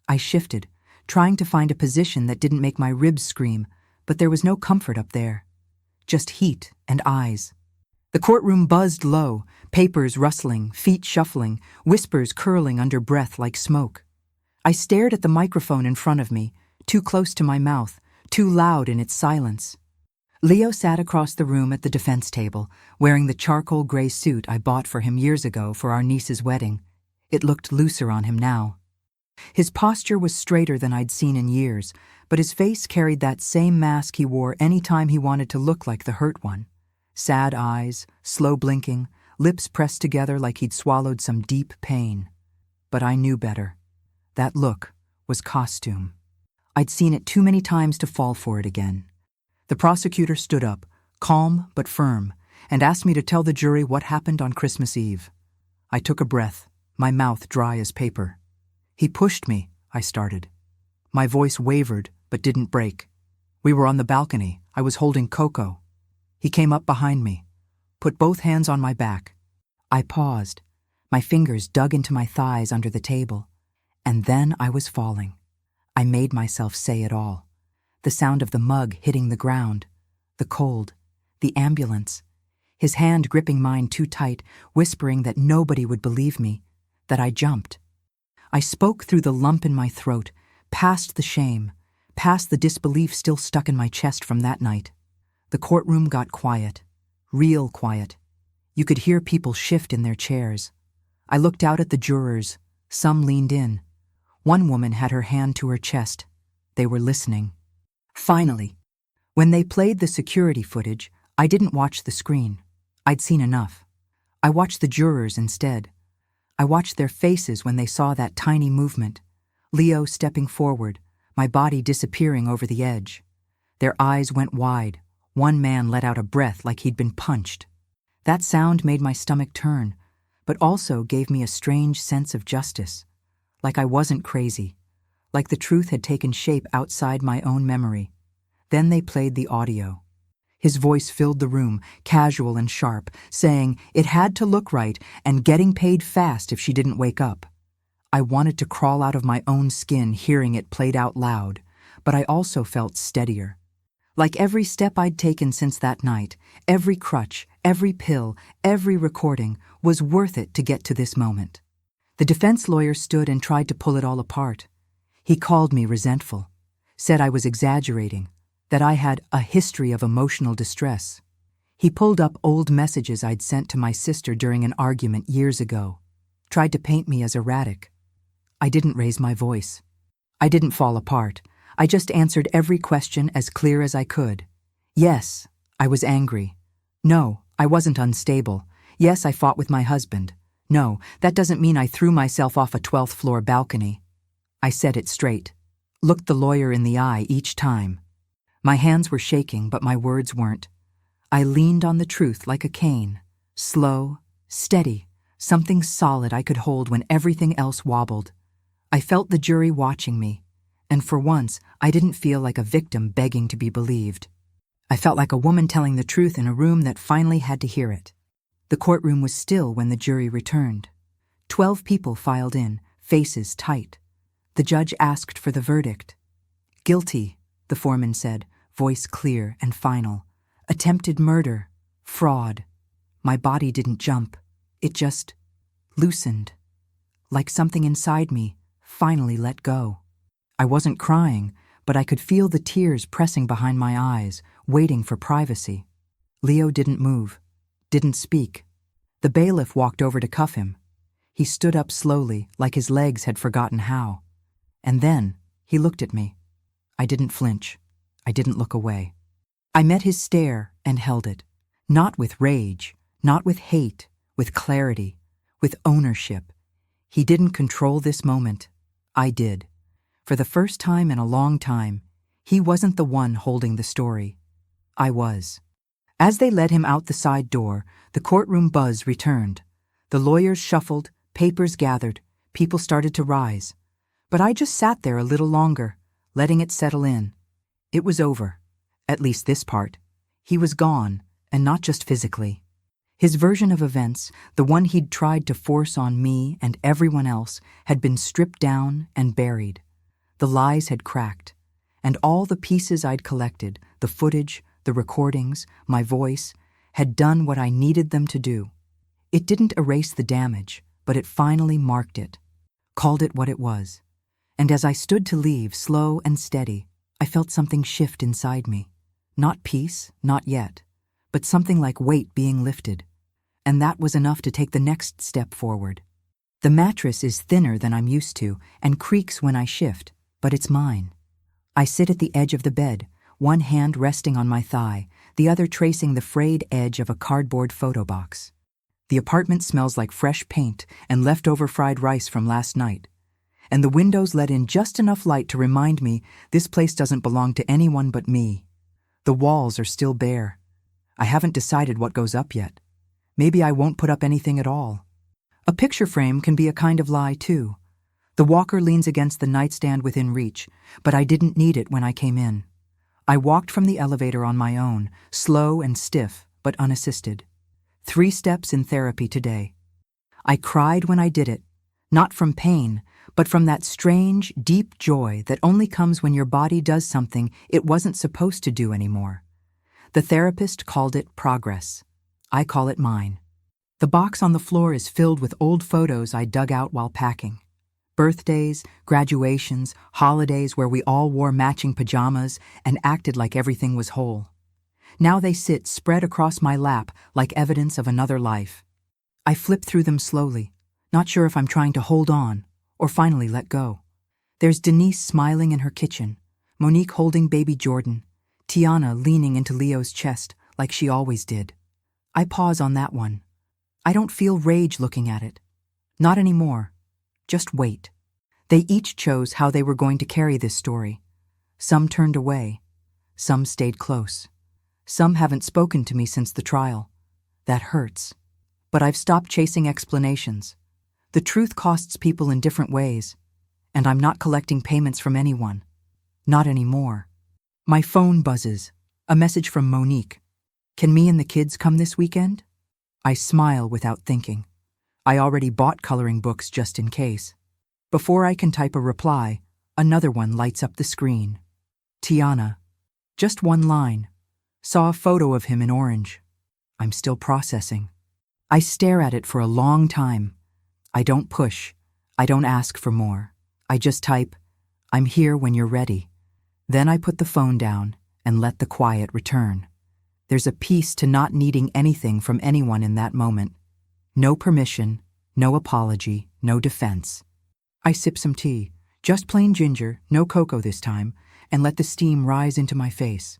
I shifted, trying to find a position that didn't make my ribs scream, but there was no comfort up there. Just heat and eyes. The courtroom buzzed low, papers rustling, feet shuffling, whispers curling under breath like smoke. I stared at the microphone in front of me, too close to my mouth, too loud in its silence. Leo sat across the room at the defense table, wearing the charcoal gray suit I bought for him years ago for our niece's wedding. It looked looser on him now. His posture was straighter than I'd seen in years, but his face carried that same mask he wore any time he wanted to look like the hurt one. Sad eyes, slow blinking, lips pressed together like he'd swallowed some deep pain. But I knew better. That look was costume. I'd seen it too many times to fall for it again. The prosecutor stood up, calm but firm, and asked me to tell the jury what happened on Christmas Eve. I took a breath, my mouth dry as paper. "He pushed me," I started. My voice wavered but didn't break. We were on the balcony. I was holding Coco. He came up behind me, put both hands on my back. I paused. My fingers dug into my thighs under the table. And then I was falling. I made myself say it all. The sound of the mug hitting the ground, the cold, the ambulance, his hand gripping mine too tight, whispering that nobody would believe me, that I jumped. I spoke through the lump in my throat, past the shame, past the disbelief still stuck in my chest from that night. The courtroom got quiet, real quiet. You could hear people shift in their chairs. I looked out at the jurors. Some leaned in. One woman had her hand to her chest. They were listening. Finally, when they played the security footage, I didn't watch the screen. I'd seen enough. I watched the jurors instead. I watched their faces when they saw that tiny movement. Leo stepping forward, my body disappearing over the edge. Their eyes went wide. One man let out a breath like he'd been punched. That sound made my stomach turn, but also gave me a strange sense of justice. Like I wasn't crazy. Like the truth had taken shape outside my own memory. Then they played the audio. His voice filled the room, casual and sharp, saying it had to look right and getting paid fast if she didn't wake up. I wanted to crawl out of my own skin hearing it played out loud, but I also felt steadier. Like every step I'd taken since that night, every crutch, every pill, every recording was worth it to get to this moment. The defense lawyer stood and tried to pull it all apart. He called me resentful, said I was exaggerating, that I had a history of emotional distress. He pulled up old messages I'd sent to my sister during an argument years ago, tried to paint me as erratic. I didn't raise my voice. I didn't fall apart. I just answered every question as clear as I could. Yes, I was angry. No, I wasn't unstable. Yes, I fought with my husband. No, that doesn't mean I threw myself off a 12th floor balcony. I said it straight, looked the lawyer in the eye each time. My hands were shaking, but my words weren't. I leaned on the truth like a cane, slow, steady, something solid I could hold when everything else wobbled. I felt the jury watching me, and for once, I didn't feel like a victim begging to be believed. I felt like a woman telling the truth in a room that finally had to hear it. The courtroom was still when the jury returned. 12 people filed in, faces tight. The judge asked for the verdict. "Guilty," the foreman said, voice clear and final. "Attempted murder. Fraud." My body didn't jump. It just loosened. Like something inside me finally let go. I wasn't crying, but I could feel the tears pressing behind my eyes, waiting for privacy. Leo didn't move, didn't speak. The bailiff walked over to cuff him. He stood up slowly, like his legs had forgotten how. And then he looked at me. I didn't flinch. I didn't look away. I met his stare and held it. Not with rage, not with hate, with clarity, with ownership. He didn't control this moment. I did. For the first time in a long time, he wasn't the one holding the story. I was. As they led him out the side door, the courtroom buzz returned. The lawyers shuffled, papers gathered, people started to rise. But I just sat there a little longer, letting it settle in. It was over, at least this part. He was gone, and not just physically. His version of events, the one he'd tried to force on me and everyone else, had been stripped down and buried. The lies had cracked, and all the pieces I'd collected, the footage, the recordings, my voice, had done what I needed them to do. It didn't erase the damage, but it finally marked it, called it what it was. And as I stood to leave, slow and steady, I felt something shift inside me. Not peace, not yet, but something like weight being lifted. And that was enough to take the next step forward. The mattress is thinner than I'm used to and creaks when I shift, but it's mine. I sit at the edge of the bed, one hand resting on my thigh, the other tracing the frayed edge of a cardboard photo box. The apartment smells like fresh paint and leftover fried rice from last night, and the windows let in just enough light to remind me this place doesn't belong to anyone but me. The walls are still bare. I haven't decided what goes up yet. Maybe I won't put up anything at all. A picture frame can be a kind of lie, too. The walker leans against the nightstand within reach, but I didn't need it when I came in. I walked from the elevator on my own, slow and stiff, but unassisted. 3 steps in therapy today. I cried when I did it, not from pain, but from that strange, deep joy that only comes when your body does something it wasn't supposed to do anymore. The therapist called it progress. I call it mine. The box on the floor is filled with old photos I dug out while packing. Birthdays, graduations, holidays where we all wore matching pajamas and acted like everything was whole. Now they sit spread across my lap like evidence of another life. I flip through them slowly, not sure if I'm trying to hold on or finally let go. There's Denise smiling in her kitchen, Monique holding baby Jordan, Tiana leaning into Leo's chest like she always did. I pause on that one. I don't feel rage looking at it. Not anymore. Just wait. They each chose how they were going to carry this story. Some turned away. Some stayed close. Some haven't spoken to me since the trial. That hurts. But I've stopped chasing explanations. The truth costs people in different ways, and I'm not collecting payments from anyone. Not anymore. My phone buzzes. A message from Monique. Can me and the kids come this weekend? I smile without thinking. I already bought coloring books just in case. Before I can type a reply, another one lights up the screen. Tiana. Just one line. Saw a photo of him in orange. I'm still processing. I stare at it for a long time. I don't push. I don't ask for more. I just type, I'm here when you're ready. Then I put the phone down and let the quiet return. There's a peace to not needing anything from anyone in that moment. No permission, no apology, no defense. I sip some tea, just plain ginger, no cocoa this time, and let the steam rise into my face.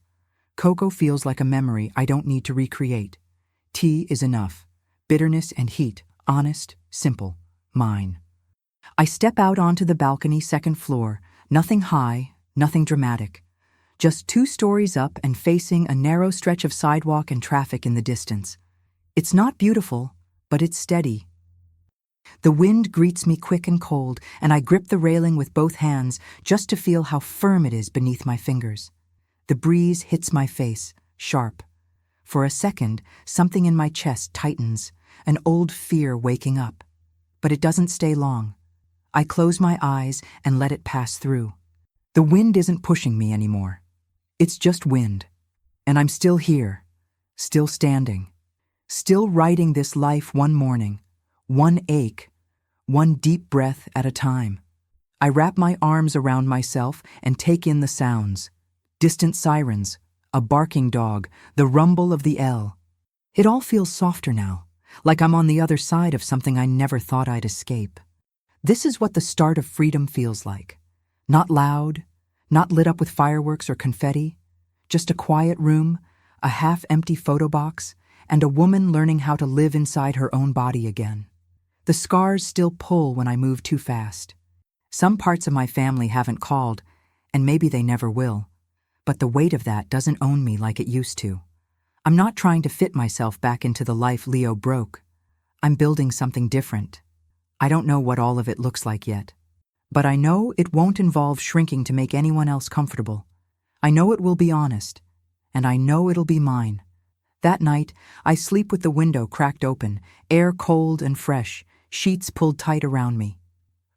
Cocoa feels like a memory I don't need to recreate. Tea is enough. Bitterness and heat, honest, simple, mine. I step out onto the balcony, second floor, nothing high, nothing dramatic. Just 2 stories up and facing a narrow stretch of sidewalk and traffic in the distance. It's not beautiful, but it's steady. The wind greets me quick and cold, and I grip the railing with both hands just to feel how firm it is beneath my fingers. The breeze hits my face, sharp. For a second, something in my chest tightens, an old fear waking up. But it doesn't stay long. I close my eyes and let it pass through. The wind isn't pushing me anymore. It's just wind. And I'm still here, still standing, still writing this life one morning, one ache, one deep breath at a time. I wrap my arms around myself and take in the sounds. Distant sirens, a barking dog, the rumble of the L. It all feels softer now, like I'm on the other side of something I never thought I'd escape. This is what the start of freedom feels like. Not loud, not lit up with fireworks or confetti, just a quiet room, a half-empty photo box, and a woman learning how to live inside her own body again. The scars still pull when I move too fast. Some parts of my family haven't called, and maybe they never will, but the weight of that doesn't own me like it used to. I'm not trying to fit myself back into the life Leo broke. I'm building something different. I don't know what all of it looks like yet. But I know it won't involve shrinking to make anyone else comfortable. I know it will be honest, and I know it'll be mine. That night, I sleep with the window cracked open, air cold and fresh, sheets pulled tight around me.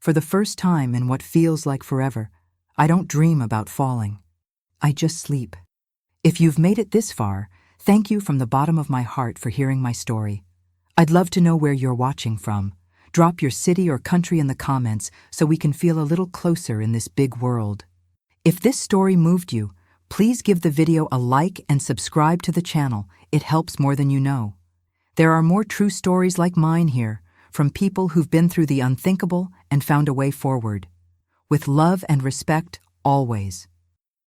For the first time in what feels like forever, I don't dream about falling. I just sleep. If you've made it this far, thank you from the bottom of my heart for hearing my story. I'd love to know where you're watching from. Drop your city or country in the comments so we can feel a little closer in this big world. If this story moved you, please give the video a like and subscribe to the channel. It helps more than you know. There are more true stories like mine here, from people who've been through the unthinkable and found a way forward. With love and respect, always.